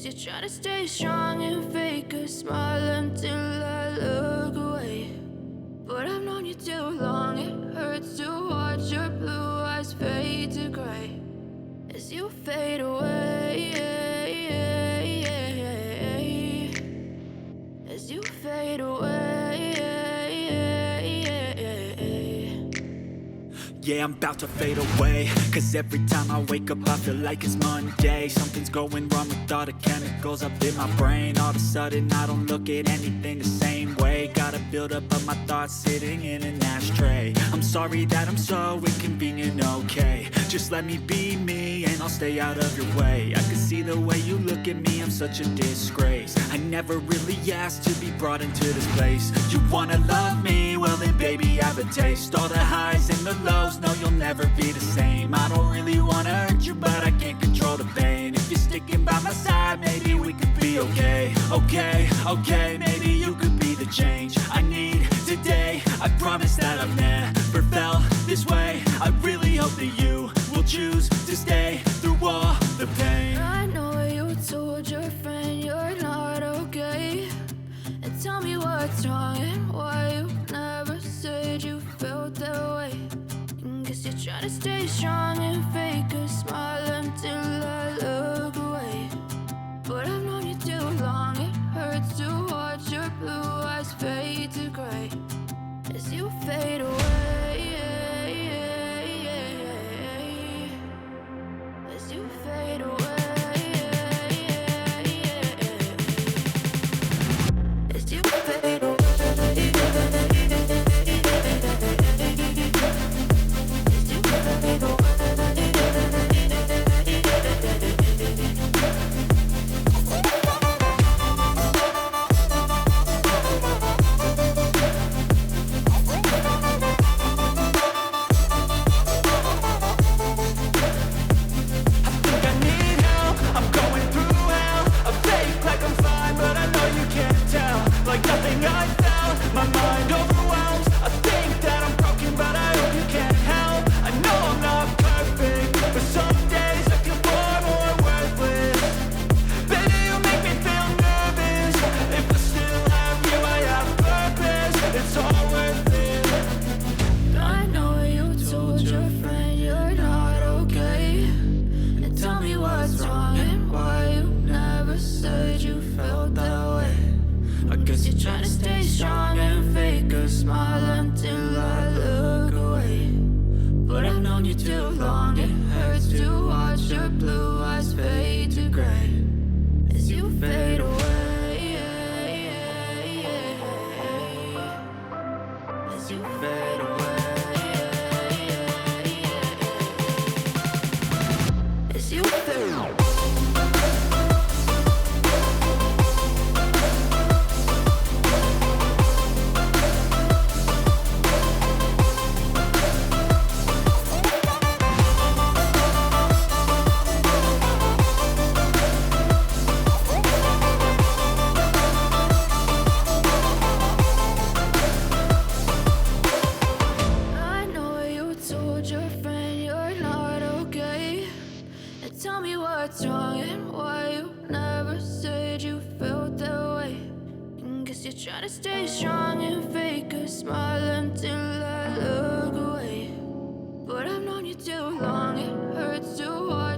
you're trying to stay strong and fake a smile until I look away. But I've known you too long, it hurts to watch your blue eyes fade to gray as you fade away, as you fade away. Yeah, I'm about to fade away, cause every time I wake up I feel like it's Monday. Something's going wrong with all the chemicals up in my brain. All of a sudden I don't look at anything the same way. Gotta build up of my thoughts sitting in an ashtray. I'm sorry that I'm so inconvenient, okay. Just let me be me and I'll stay out of your way. I can see the way you look at me, I'm such a disgrace. I never really asked to be brought into this place. You wanna love me? Well then baby have a taste. All the highs and the lows, no, you'll never be the same. I don't really wanna hurt you, but I can't control the pain. If you're sticking by my side, maybe we could be okay. Okay, maybe you could be the change I need today. I promise that I've never felt this way. I really hope that you will choose to stay through all the pain. I know you told your friend you're not okay, and tell me what's wrong and why you never said you felt that way. Guess you're trying to stay strong and fake a smile until I look away. But I've known you too long, it hurts to watch your blue eyes fade to gray as you fade away, as you fade away, as you fade away. Try to stay strong and fake a smile until I look away. But I've known you too long, it hurts to watch